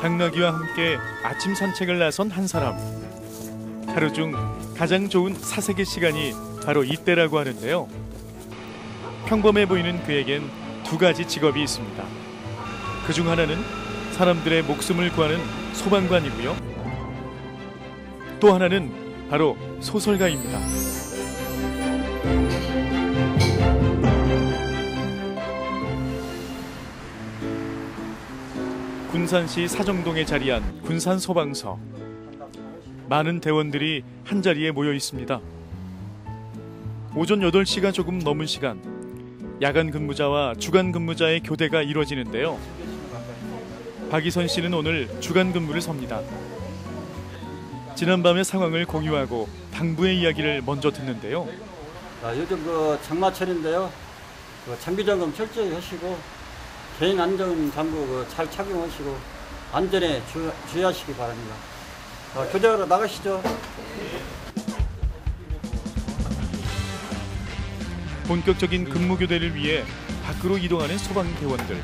당나귀와 함께 아침 산책을 나선 한 사람. 하루 중 가장 좋은 사색의 시간이 바로 이때라고 하는데요. 평범해 보이는 그에겐 두 가지 직업이 있습니다. 그중 하나는 사람들의 목숨을 구하는 소방관이고요. 또 하나는 바로 소설가입니다. 군산시 사정동에 자리한 군산소방서. 많은 대원들이 한자리에 모여 있습니다. 오전 8시가 조금 넘은 시간, 야간 근무자와 주간 근무자의 교대가 이루어지는데요. 박이선 씨는 오늘 주간 근무를 섭니다. 지난밤의 상황을 공유하고 당부의 이야기를 먼저 듣는데요. 요즘 장마철인데요. 장비 점검 철저히 하시고 개인 안전 장구 잘 착용하시고 안전에 주의하시기 바랍니다. 교대하러 나가시죠. 본격적인 근무 교대를 위해 밖으로 이동하는 소방대원들.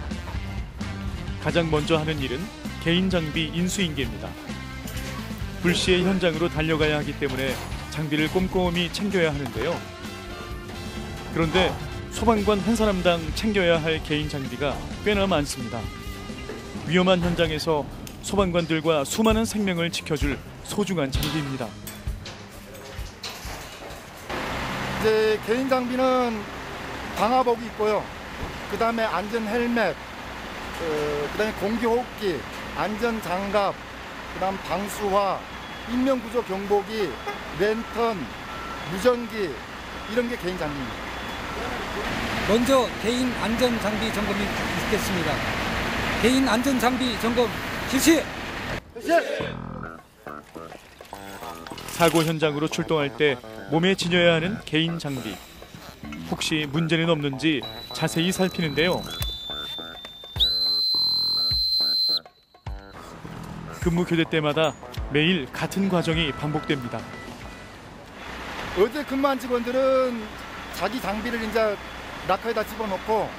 가장 먼저 하는 일은 개인 장비 인수인계입니다. 불시에 현장으로 달려가야 하기 때문에 장비를 꼼꼼히 챙겨야 하는데요. 그런데 소방관 한 사람당 챙겨야 할 개인 장비가 꽤나 많습니다. 위험한 현장에서 소방관들과 수많은 생명을 지켜줄 소중한 장비입니다. 이제 개인 장비는 방화복이 있고요. 그다음에 안전 헬멧, 그다음에 공기호흡기, 안전 장갑, 그다음 방수화, 인명구조 경보기, 랜턴, 무전기 이런 게 개인 장비입니다. 먼저 개인 안전 장비 점검이 있겠습니다. 개인 안전 장비 점검 실시! 사고 현장으로 출동할 때 몸에 지녀야 하는 개인 장비. 혹시 문제는 없는지 자세히 살피는데요. 근무 교대 때마다 매일 같은 과정이 반복됩니다. 어제 근무한 직원들은 자기 장비를 이제 락커에다 집어넣고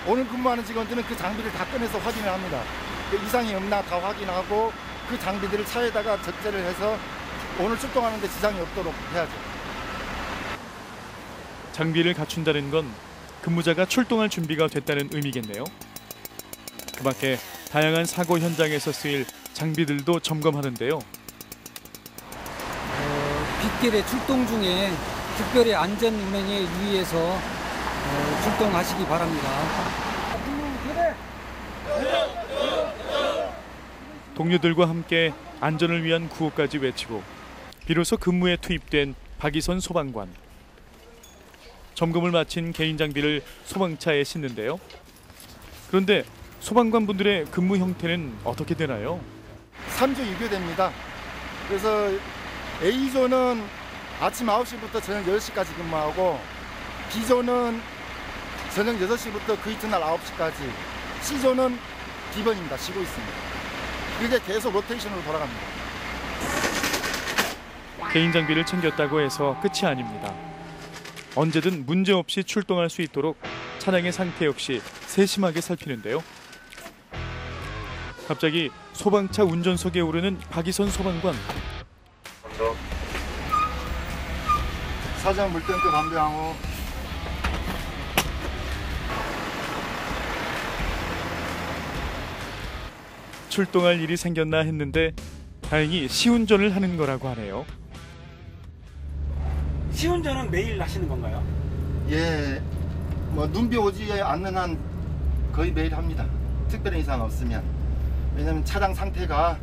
오늘 근무하는 직원들은 그 장비를 다 꺼내서 확인을 합니다. 이상이 없나 다 확인하고 그 장비들을 차에다가 적재를 해서 오늘 출동하는 데 지장이 없도록 해야죠. 장비를 갖춘다는 건 근무자가 출동할 준비가 됐다는 의미겠네요. 그 밖에 다양한 사고 현장에서 쓰일 장비들도 점검하는데요. 빗길에 출동 중에 특별히 안전 운행에 유의해서 출동하시기 바랍니다. 동료들과 함께 안전을 위한 구호까지 외치고 비로소 근무에 투입된 박이선 소방관. 점검을 마친 개인 장비를 소방차에 싣는데요. 그런데 소방관분들의 근무 형태는 어떻게 되나요? 3조 2교대입니다. 그래서 A조는 아침 9시부터 저녁 10시까지 근무하고 B조는 저녁 6시부터 그 이튿날 9시까지, C조는 B번입니다. 쉬고 있습니다. 그게 계속 로테이션으로 돌아갑니다. 개인 장비를 챙겼다고 해서 끝이 아닙니다. 언제든 문제없이 출동할 수 있도록 차량의 상태 역시 세심하게 살피는데요. 갑자기 소방차 운전석에 오르는 박이선 소방관. 사전 물탱크 반병하고 출동할 일이 생겼나 했는데 다행히 시운전을 하는 거라고 하네요. 시운전은 매일 하시는 건가요? 예, 눈비 오지 않는 한 거의 매일 합니다. 특별한 이상 없으면. 왜냐하면 차량 상태가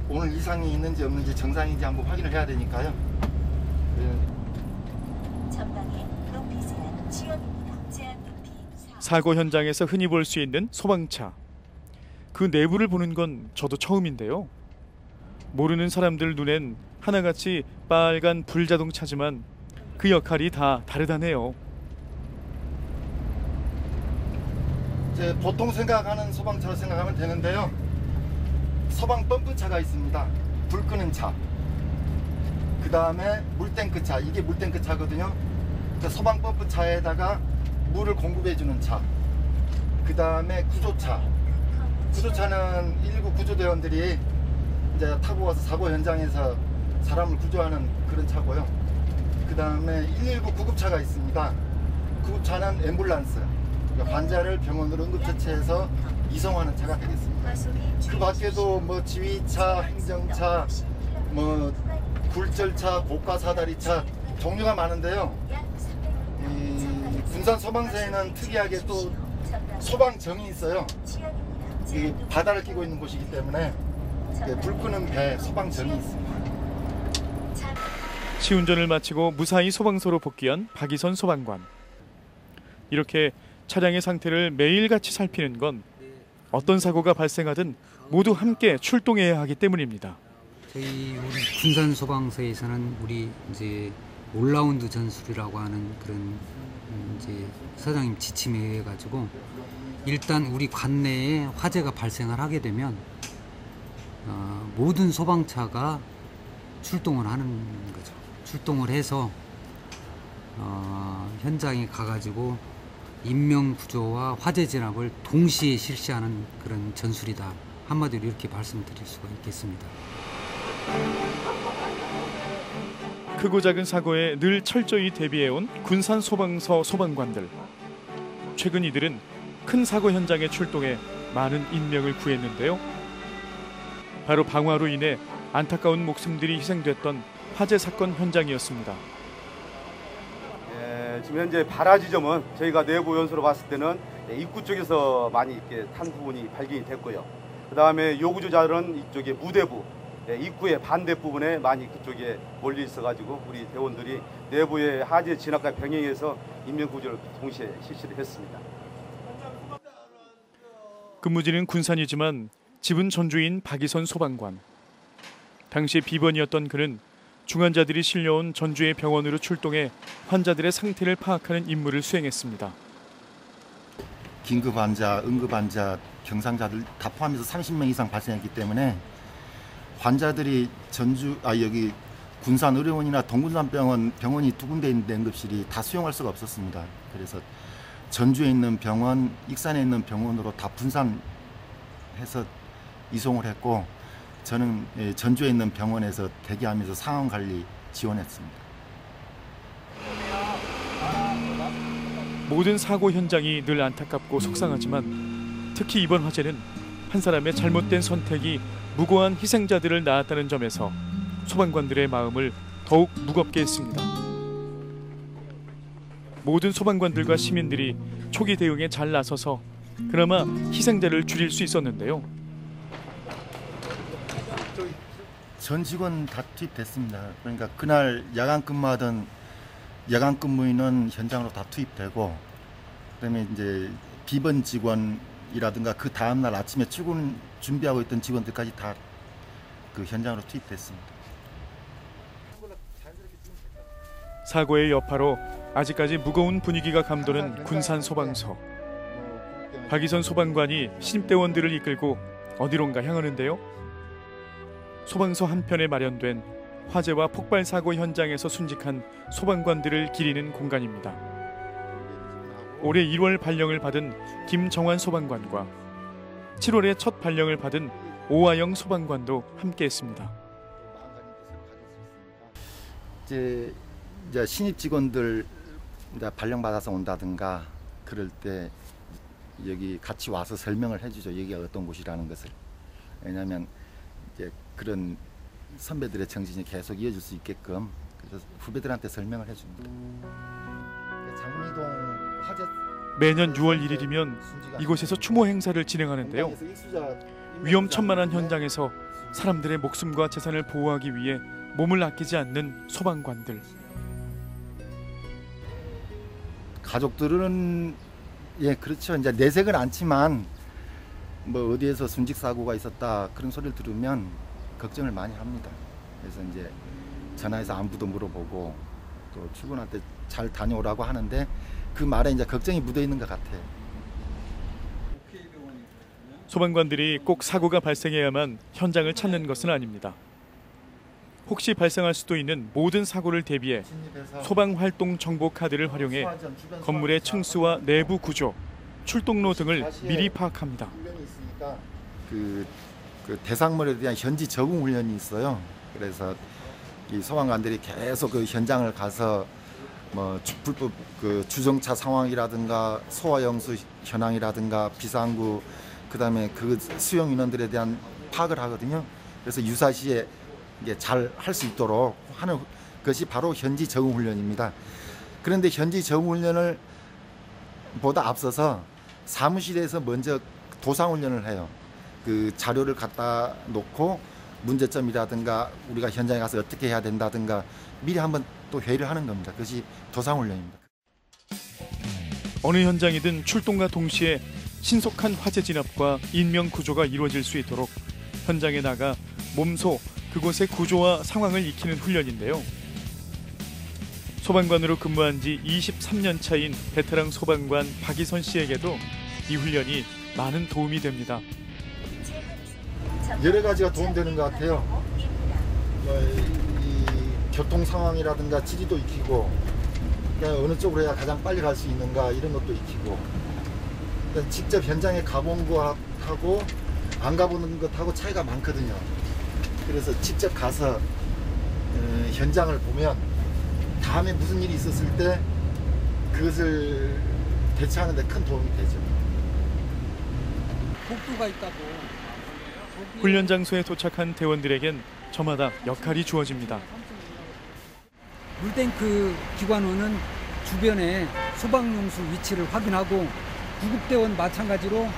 오늘 이상이 있는지 없는지 정상인지 한번 확인을 해야 되니까요. 사고 현장에서 흔히 볼 수 있는 소방차. 그 내부를 보는 건 저도 처음인데요. 모르는 사람들 눈엔 하나같이 빨간 불자동차지만 그 역할이 다 다르다네요. 이제 보통 생각하는 소방차로 생각하면 되는데요. 소방 펌프차가 있습니다. 불 끄는 차. 그 다음에 물탱크 차. 이게 물탱크 차거든요. 소방 펌프 차에다가 물을 공급해 주는 차. 그 다음에 구조차. 구조차는 119 구조대원들이 이제 타고 와서 사고 현장에서 사람을 구조하는 그런 차고요. 그 다음에 119 구급차가 있습니다. 구급차는 앰뷸런스, 그러니까 환자를 병원으로 응급처치해서 이송하는 차가 되겠습니다. 그 밖에도 뭐 지휘차, 행정차, 뭐 굴절차, 고가 사다리차 종류가 많은데요. 이 군산 소방서에는 특이하게 또 소방정이 있어요. 이 바다를 끼고 있는 곳이기 때문에 불 끄는 배 소방정이 있습니다. 시운전을 마치고 무사히 소방서로 복귀한 박이선 소방관. 이렇게 차량의 상태를 매일같이 살피는 건 어떤 사고가 발생하든 모두 함께 출동해야 하기 때문입니다. 저희 우리 군산 소방서에서는 우리 이제 올라운드 전술이라고 하는 그런 이제 사장님 지침에 의해 가지고 일단 우리 관내에 화재가 발생을 하게 되면 모든 소방차가 출동을 하는 거죠. 출동을 해서 현장에 가가지고 인명 구조와 화재 진압을 동시에 실시하는 그런 전술이다. 한마디로 이렇게 말씀드릴 수가 있겠습니다. 크고 작은 사고에 늘 철저히 대비해온 군산 소방서 소방관들. 최근 이들은 큰 사고 현장에 출동해 많은 인명을 구했는데요. 바로 방화로 인해 안타까운 목숨들이 희생됐던 화재 사건 현장이었습니다. 지금 현재 발화 지점은 저희가 내부 연수로 봤을 때는 입구 쪽에서 많이 이렇게 탄 부분이 발견이 됐고요. 그 다음에 요구조자들은 이쪽에 무대부, 입구의 반대 부분에 많이 그쪽에 몰려 있어가지고 우리 대원들이 내부의 화재 진압과 병행해서 인명구조를 동시에 실시를 했습니다. 근무지는 군산이지만 집은 전주인 박이선 소방관. 당시 비번이었던 그는 중환자들이 실려온 전주의 병원으로 출동해 환자들의 상태를 파악하는 임무를 수행했습니다. 긴급 환자, 응급 환자, 경상자들 다 포함해서 30명 이상 발생했기 때문에 환자들이 여기 군산 의료원이나 병원이 두 군데 있는 응급실이 다 수용할 수가 없었습니다. 그래서 전주에 있는 병원, 익산에 있는 병원으로 다 분산해서 이송을 했고 저는 전주에 있는 병원에서 대기하면서 상황 관리 지원했습니다. 모든 사고 현장이 늘 안타깝고 속상하지만 특히 이번 화재는 한 사람의 잘못된 선택이 무고한 희생자들을 낳았다는 점에서 소방관들의 마음을 더욱 무겁게 했습니다. 모든 소방관들과 시민들이 초기 대응에 잘 나서서 그나마 희생자를 줄일 수 있었는데요. 전 직원 다 투입됐습니다. 그러니까 그날 야간 근무하던 야간 근무인은 현장으로 다 투입되고, 그다음에 이제 비번 직원이라든가 그 다음 날 아침에 출근 준비하고 있던 직원들까지 다 그 현장으로 투입됐습니다. 사고의 여파로 아직까지 무거운 분위기가 감도는 군산 소방서. 박이선 소방관이 신입대원들을 이끌고 어디론가 향하는데요. 소방서 한편에 마련된 화재와 폭발 사고 현장에서 순직한 소방관들을 기리는 공간입니다. 올해 1월 발령을 받은 김정환 소방관과 7월에 첫 발령을 받은 오하영 소방관도 함께했습니다. 이제 신입 직원들 이제 발령 받아서 온다든가 그럴 때 여기 같이 와서 설명을 해주죠. 여기가 어떤 곳이라는 것을. 왜냐하면 이제 그런 선배들의 정신이 계속 이어질 수 있게끔 그래서 후배들한테 설명을 해줍니다. 장미동 화재 매년 6월 1일이면 이곳에서 추모 행사를 진행하는데요. 위험천만한 현장에서 사람들의 목숨과 재산을 보호하기 위해 몸을 아끼지 않는 소방관들. 가족들은 그렇죠. 이제 내색은 않지만 뭐 어디에서 순직 사고가 있었다 그런 소리를 들으면 걱정을 많이 합니다. 그래서 이제 전화해서 안부도 물어보고 또 출근할 때 잘 다녀오라고 하는데 그 말에 이제 걱정이 묻어 있는 것 같아요. 소방관들이 꼭 사고가 발생해야만 현장을 찾는 것은 아닙니다. 혹시 발생할 수도 있는 모든 사고를 대비해 소방활동 정보 카드를 활용해 건물의 층수와 내부 구조, 출동로 등을 미리 파악합니다. 그 대상물에 대한 현지 적응 훈련이 있어요. 그래서 이 소방관들이 계속 그 현장을 가서 뭐 불법 그 주정차 상황이라든가 소화영수 현황이라든가 비상구 그다음에 그 수용 인원들에 대한 파악을 하거든요. 그래서 유사시에 이게 잘 할 수 있도록 하는 것이 바로 현지 적응 훈련입니다. 그런데 현지 적응 훈련을 보다 앞서서 사무실에서 먼저 도상 훈련을 해요. 그 자료를 갖다 놓고 문제점이라든가 우리가 현장에 가서 어떻게 해야 된다든가 미리 한번 또 회의를 하는 겁니다. 그것이 도상 훈련입니다. 어느 현장이든 출동과 동시에 신속한 화재 진압과 인명 구조가 이루어질 수 있도록 현장에 나가 몸소 그곳의 구조와 상황을 익히는 훈련인데요. 소방관으로 근무한 지 23년 차인 베테랑 소방관 박이선 씨에게도 이 훈련이 많은 도움이 됩니다. 여러 가지가 도움되는 것 같아요. 이 교통 상황이라든가 지리도 익히고 그냥 어느 쪽으로 해야 가장 빨리 갈 수 있는가 이런 것도 익히고 직접 현장에 가본 것하고 안 가보는 것하고 차이가 많거든요. 그래서 직접 가서 현장을 보면 다음에 무슨 일이 있었을 때 그것을 대처하는 데 큰 도움이 되죠. 복도가 있다고. 훈련 장소에 도착한 대원들에겐 저마다 역할이 주어집니다. 물탱크 기관원은 주변에 소방용수 위치를 확인하고 구급대원 마찬가지로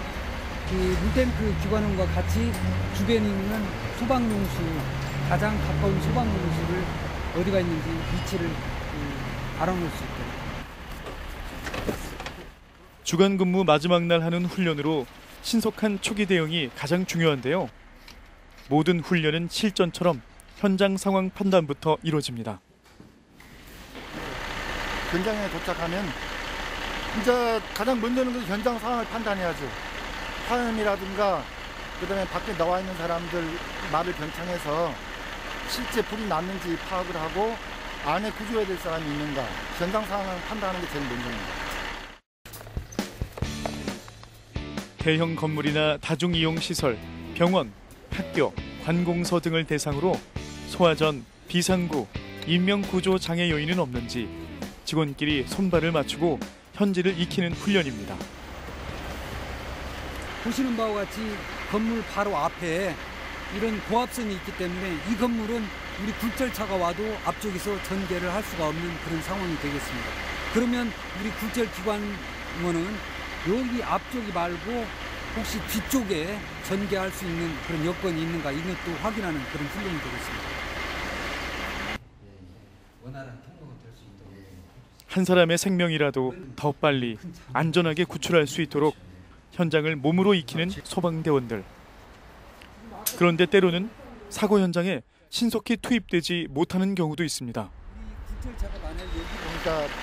그 물탱크 기관원과 같이 주변에 있는 소방용수 가장 가까운 소방용수를 어디가 있는지 위치를 알아놓을 수 있도록. 주간 근무 마지막 날 하는 훈련으로 신속한 초기 대응이 가장 중요한데요. 모든 훈련은 실전처럼 현장 상황 판단부터 이루어집니다. 현장에 도착하면 이제 가장 먼저는 그 현장 상황을 판단해야죠. 화염이라든가 그다음에 밖에 나와 있는 사람들 말을 경청해서 실제 불이 났는지 파악을 하고 안에 구조해야 될 사람이 있는가 현장 상황을 판단하는 게 제일 먼저입니다. 대형 건물이나 다중이용시설, 병원, 학교, 관공서 등을 대상으로 소화전, 비상구, 인명구조 장애 요인은 없는지 직원끼리 손발을 맞추고 현지를 익히는 훈련입니다. 보시는 바와 같이 건물 바로 앞에 이런 고압선이 있기 때문에 이 건물은 우리 굴절차가 와도 앞쪽에서 전개를 할 수가 없는 그런 상황이 되겠습니다. 그러면 우리 굴절기관원은 여기 앞쪽이 말고 혹시 뒤쪽에 전개할 수 있는 그런 여건이 있는가 이것도 확인하는 그런 훈련이 되겠습니다. 한 사람의 생명이라도 더 빨리 안전하게 구출할 수 있도록 현장을 몸으로 익히는 소방대원들. 그런데 때로는 사고 현장에 신속히 투입되지 못하는 경우도 있습니다. 그러니까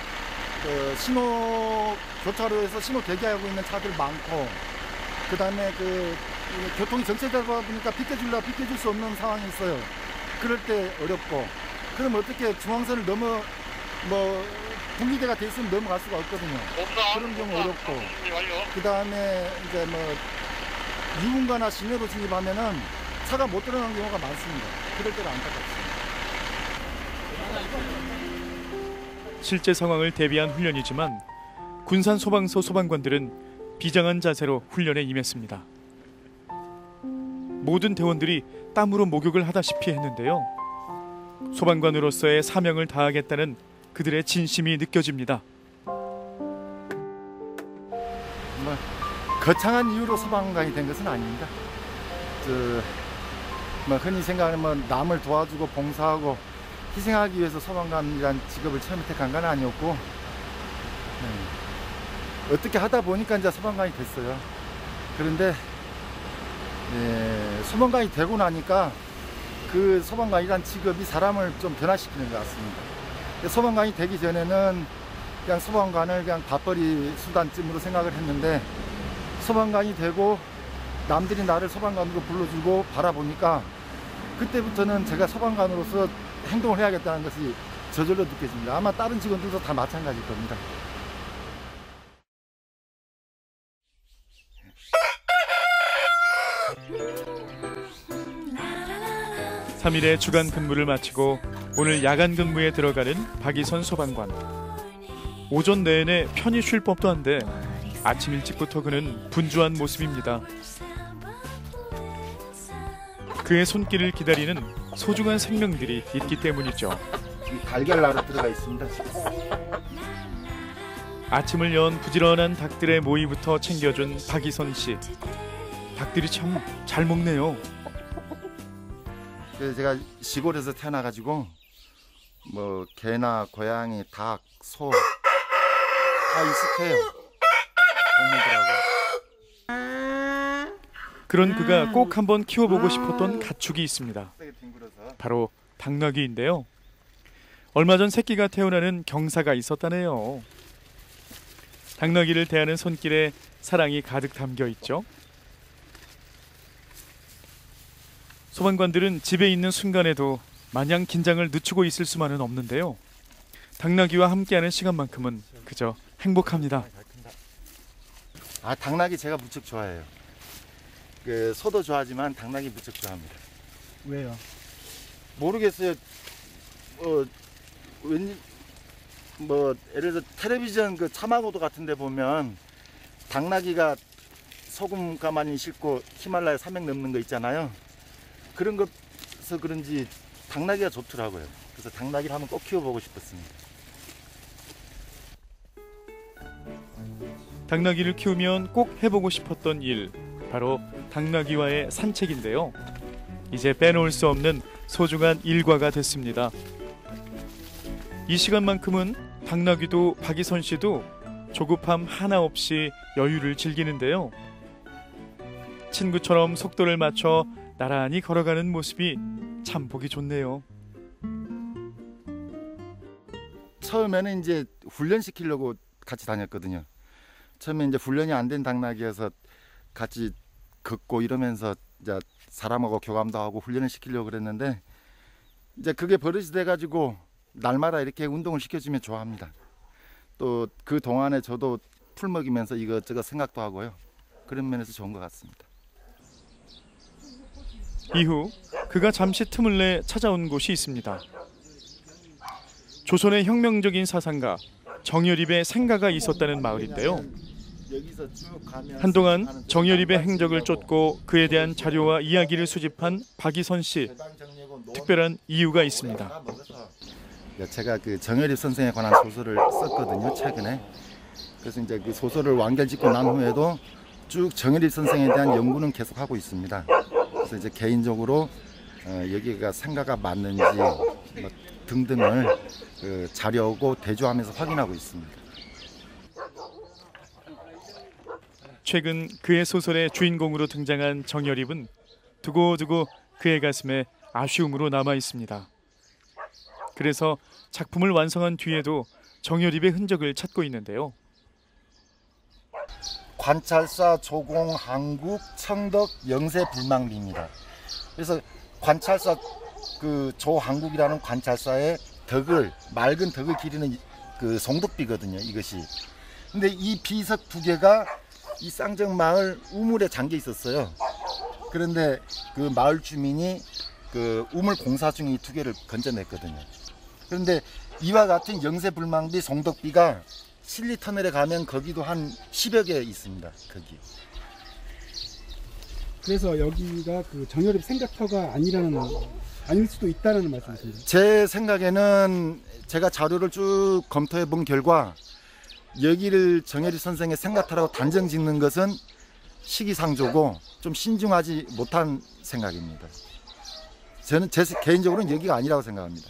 신호 교차로에서 신호 대기하고 있는 차들 많고 그다음에 교통이 정체되다 보니까 비켜주려고 비켜줄 수 없는 상황이 있어요. 그럴 때 어렵고 그럼 어떻게 중앙선을 넘어 분리대가 돼 있으면 넘어갈 수가 없거든요. 그런 경우 어렵고 그다음에 이제 유흥가나 시내로 진입하면은 차가 못 들어가는 경우가 많습니다. 그럴 때는 안타깝습니다. 실제 상황을 대비한 훈련이지만 군산 소방서 소방관들은 비장한 자세로 훈련에 임했습니다. 모든 대원들이 땀으로 목욕을 하다시피 했는데요. 소방관으로서의 사명을 다하겠다는 그들의 진심이 느껴집니다. 거창한 이유로 소방관이 된 것은 아닙니다. 흔히 생각하는 남을 도와주고 봉사하고 희생하기 위해서 소방관이라는 직업을 처음에 택한 건 아니었고 어떻게 하다 보니까 이제 소방관이 됐어요. 그런데 소방관이 되고 나니까 그 소방관이란 직업이 사람을 좀 변화시키는 것 같습니다. 소방관이 되기 전에는 그냥 소방관을 그냥 밥벌이 수단쯤으로 생각을 했는데 소방관이 되고 남들이 나를 소방관으로 불러주고 바라보니까 그때부터는 제가 소방관으로서 행동을 해야겠다는 것이 저절로 느껴집니다. 아마 다른 직원들도 다 마찬가지일 겁니다. 3일의 주간 근무를 마치고 오늘 야간 근무에 들어가는 박이선 소방관. 오전 내내 편히 쉴 법도 한데 아침 일찍부터 그는 분주한 모습입니다. 그의 손길을 기다리는 소중한 생명들이 있기 때문이죠. 달걀 나로 들어가 있습니다. 아침을 연 부지런한 닭들의 모이부터 챙겨준 박이선 씨. 닭들이 참 잘 먹네요. 그래서 제가 시골에서 태어나가지고 뭐 개나 고양이, 닭, 소 다 익숙해요. 동물들하고. 그런 그가 꼭 한번 키워보고 싶었던 가축이 있습니다. 바로 당나귀인데요. 얼마 전 새끼가 태어나는 경사가 있었다네요. 당나귀를 대하는 손길에 사랑이 가득 담겨 있죠. 소방관들은 집에 있는 순간에도 마냥 긴장을 늦추고 있을 수만은 없는데요. 당나귀와 함께하는 시간만큼은 그저 행복합니다. 아, 당나귀 제가 무척 좋아해요. 그 소도 좋아하지만 당나귀 무척 좋아합니다. 왜요? 모르겠어요. 왠지 뭐 예를 들어 텔레비전 그 차마고도 같은데 보면 당나귀가 소금 가만히 싣고 히말라야 산맥 넘는 거 있잖아요. 그런 것서 그런지 당나귀가 좋더라고요. 그래서 당나귀를 한번 꼭 키워보고 싶었습니다. 당나귀를 키우면 꼭 해보고 싶었던 일, 바로 당나귀와의 산책인데요. 이제 빼놓을 수 없는 소중한 일과가 됐습니다. 이 시간만큼은 당나귀도 박이선 씨도 조급함 하나 없이 여유를 즐기는데요. 친구처럼 속도를 맞춰 나란히 걸어가는 모습이 참 보기 좋네요. 처음에는 이제 훈련시키려고 같이 다녔거든요. 처음에 이제 훈련이 안 된 당나귀여서 같이 걷고 이러면서 이제 사람하고 교감도 하고 훈련을 시키려고 그랬는데 이제 그게 버릇이 돼가지고 날마다 이렇게 운동을 시켜주면 좋아합니다. 또 그 동안에 저도 풀 먹이면서 이것저것 생각도 하고요. 그런 면에서 좋은 것 같습니다. 이후 그가 잠시 틈을 내 찾아온 곳이 있습니다. 조선의 혁명적인 사상가 정여립의 생가가 있었다는 마을인데요. 한동안 정여립의 행적을 쫓고 그에 대한 자료와 이야기를 수집한 박이선 씨. 특별한 이유가 있습니다. 제가 그 정여립 선생에 관한 소설을 썼거든요, 최근에. 그래서 이제 그 소설을 완결짓고 난 후에도 쭉 정여립 선생에 대한 연구는 계속하고 있습니다. 그래서 이제 개인적으로 여기가 생가가 맞는지 뭐 등등을 그 자료하고 대조하면서 확인하고 있습니다. 최근 그의 소설의 주인공으로 등장한 정여립은 두고두고 그의 가슴에 아쉬움으로 남아 있습니다. 그래서 작품을 완성한 뒤에도 정여립의 흔적을 찾고 있는데요. 관찰사 조공 한국 청덕 영세 불망비입니다. 그래서 관찰사 그 조한국이라는 관찰사의 덕을 맑은 덕을 기리는 그 송덕비거든요. 이것이. 근데 이 비석 두 개가 이 쌍정 마을 우물에 잠겨 있었어요. 그런데 그 마을 주민이 그 우물 공사 중에 이 두 개를 건져냈거든요. 그런데 이와 같은 영세 불망비 송덕비가 실리 터널에 가면 거기도 한 10여 개 있습니다. 거기. 그래서 여기가 그 정여립 생가터가 아닐 수도 있다는 말씀이십니다. 제 생각에는 제가 자료를 쭉 검토해 본 결과 여기를 정여립 선생의 생가터라고 단정 짓는 것은 시기상조고 좀 신중하지 못한 생각입니다. 저는 제 개인적으로는 여기가 아니라고 생각합니다.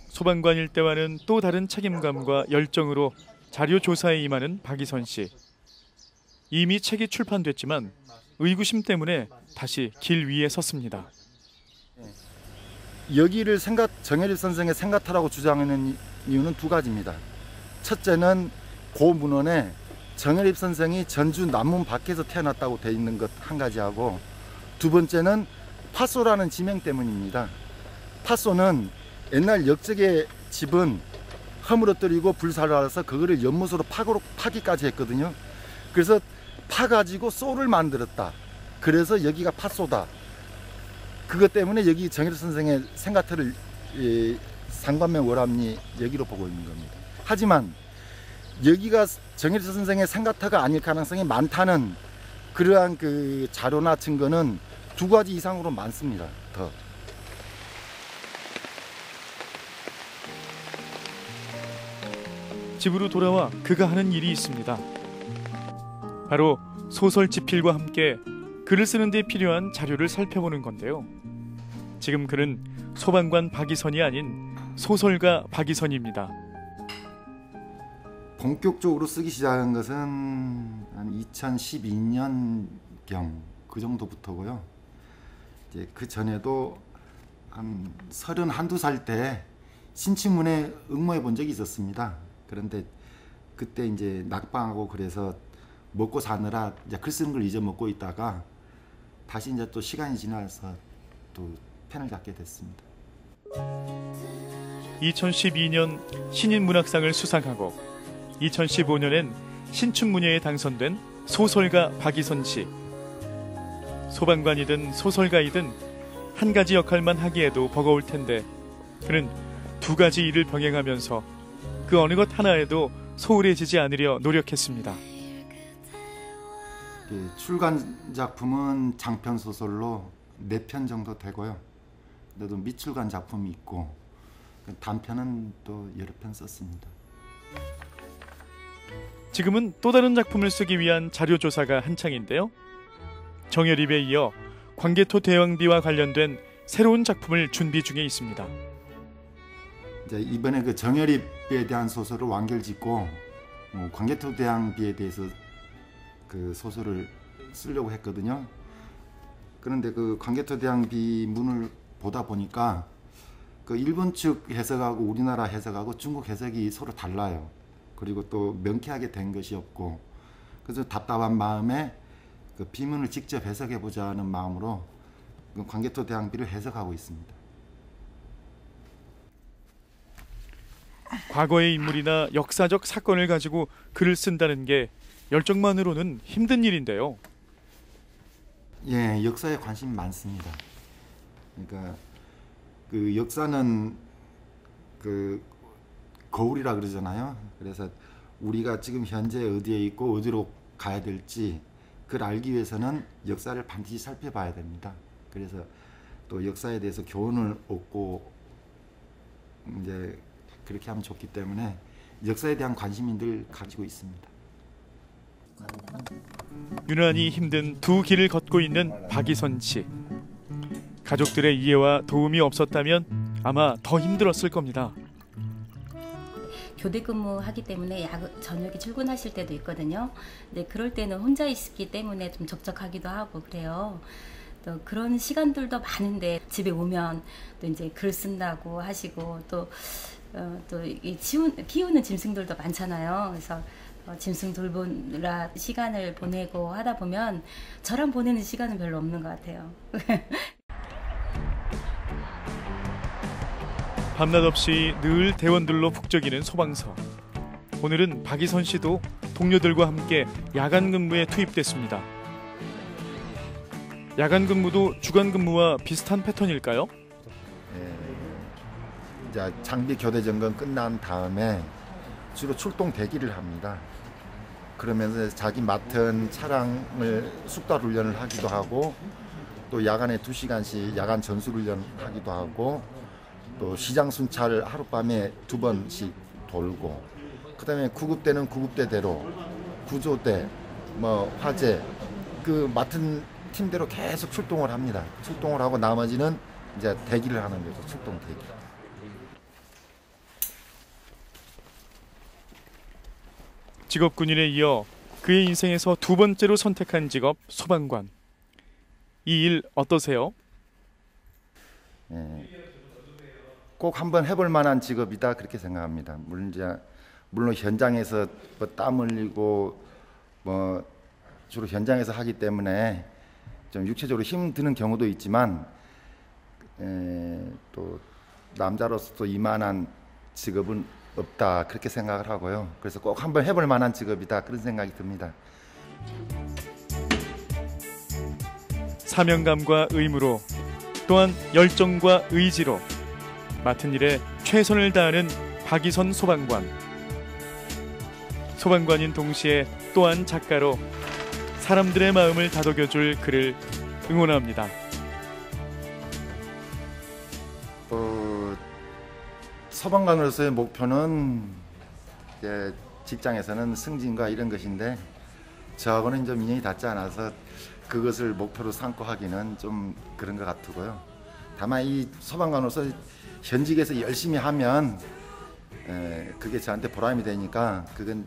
소방관일 때와는 또 다른 책임감과 열정으로 자료 조사에 임하는 박이선 씨. 이미 책이 출판됐지만 의구심 때문에 다시 길 위에 섰습니다. 여기를 정여립 선생의 생가터라고 주장하는 이유는 두 가지입니다. 첫째는 고 문헌에 정여립 선생이 전주 남문 밖에서 태어났다고 돼 있는 것 한 가지하고, 두 번째는 파소라는 지명 때문입니다. 파소는 옛날 역적의 집은 허물어뜨리고 불살라서 그거를 연못으로 파기까지 했거든요. 그래서 파가지고 쏘를 만들었다. 그래서 여기가 파소다. 그것 때문에 여기 정혜립 선생의 생가터를 상관명 월암리 여기로 보고 있는 겁니다. 하지만 여기가 정혜립 선생의 생가터가 아닐 가능성이 많다는 그러한 그 자료나 증거는 2가지 이상으로 많습니다. 더. 집으로 돌아와 그가 하는 일이 있습니다. 바로 소설 집필과 함께 글을 쓰는 데 필요한 자료를 살펴보는 건데요. 지금 그는 소방관 박이선이 아닌 소설가 박이선입니다. 본격적으로 쓰기 시작한 것은 한 2012년경 그 정도부터고요. 이제 그 전에도 한 31~32살 때 신춘문예 응모해 본 적이 있었습니다. 그런데 그때 이제 낙방하고 그래서 먹고 사느라 이제 글 쓰는 걸 잊어먹고 있다가 다시 이제 또 시간이 지나서 또 펜을 잡게 됐습니다. 2012년 신인문학상을 수상하고 2015년엔 신춘문예에 당선된 소설가 박이선 씨. 소방관이든 소설가이든 한 가지 역할만 하기에도 버거울 텐데 그는 2가지 일을 병행하면서 그 어느 것 하나에도 소홀해지지 않으려 노력했습니다. 출간 작품은 장편 소설로 4편 정도 되고요. 그래도 미출간 작품이 있고 단편은 또 여러 편 썼습니다. 지금은 또 다른 작품을 쓰기 위한 자료 조사가 한창인데요. 정여립에 이어 광개토 대왕비와 관련된 새로운 작품을 준비 중에 있습니다. 이제 이번에 그 정여립에 대한 소설을 완결짓고 광개토 대왕비에 대해서 그 소설을 쓰려고 했거든요. 그런데 그 광개토 대왕비 문을 보다 보니까 그 일본 측 해석하고 우리나라 해석하고 중국 해석이 서로 달라요. 그리고 또 명쾌하게 된 것이 없고, 그래서 답답한 마음에 그 비문을 직접 해석해 보자는 마음으로 그 광개토 대왕비를 해석하고 있습니다. 과거의 인물이나 역사적 사건을 가지고 글을 쓴다는 게 열정만으로는 힘든 일인데요. 예, 역사에 관심이 많습니다. 그러니까 그 역사는 그 거울이라 그러잖아요. 그래서 우리가 지금 현재 어디에 있고 어디로 가야 될지 그걸 알기 위해서는 역사를 반드시 살펴봐야 됩니다. 그래서 또 역사에 대해서 교훈을 얻고 이제 그렇게 하면 좋기 때문에 역사에 대한 관심이 늘 가지고 있습니다. 유난히 힘든 2 길을 걷고 있는 박이선 씨. 가족들의 이해와 도움이 없었다면 아마 더 힘들었을 겁니다. 교대 근무하기 때문에 저녁에 출근하실 때도 있거든요. 근데 그럴 때는 혼자 있기 때문에 좀 적적하기도 하고 그래요. 또 그런 시간들도 많은데 집에 오면 또 이제 글 쓴다고 하시고 또 키우는 짐승들도 많잖아요. 그래서 짐승 돌보느라 시간을 보내고 하다 보면 저랑 보내는 시간은 별로 없는 것 같아요. 밤낮 없이 늘 대원들로 북적이는 소방서. 오늘은 박이선 씨도 동료들과 함께 야간 근무에 투입됐습니다. 야간 근무도 주간 근무와 비슷한 패턴일까요? 이제 장비 교대 점검 끝난 다음에 주로 출동 대기를 합니다. 그러면서 자기 맡은 차량을 숙달 훈련을 하기도 하고, 또 야간에 2시간씩 야간 전술 훈련 하기도 하고, 또 시장 순찰을 하룻밤에 2번씩 돌고, 그다음에 구급대는 구급대대로 구조대, 화재 그 맡은 팀대로 계속 출동을 합니다. 출동을 하고 나머지는 이제 대기를 하는 거죠. 출동 대기. 직업 군인에 이어 그의 인생에서 2번째로 선택한 직업 소방관. 이 일 어떠세요? 꼭 한번 해볼 만한 직업이다 그렇게 생각합니다. 물론 현장에서 땀 흘리고 주로 현장에서 하기 때문에 좀 육체적으로 힘드는 경우도 있지만 또 남자로서 또 이만한 직업은 없다 그렇게 생각을 하고요. 그래서 꼭 한번 해볼 만한 직업이다 그런 생각이 듭니다. 사명감과 의무로 또한 열정과 의지로 맡은 일에 최선을 다하는 박이선 소방관. 소방관인 동시에 또한 작가로 사람들의 마음을 다독여줄 그를 응원합니다. 소방관으로서의 목표는 이제 직장에서는 승진과 이런 것인데 저하고는 좀 인연이 닿지 않아서 그것을 목표로 삼고 하기는 좀 그런 것 같고요. 다만 이 소방관으로서 현직에서 열심히 하면 그게 저한테 보람이 되니까 그건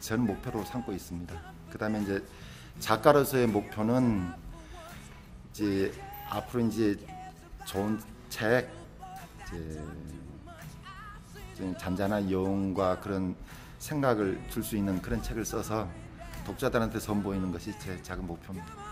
전 목표로 삼고 있습니다. 그다음에 이제 작가로서의 목표는 이제 앞으로 이제 좋은 책, 이제 잔잔한 여운과 그런 생각을 줄 수 있는 그런 책을 써서 독자들한테 선보이는 것이 제 작은 목표입니다.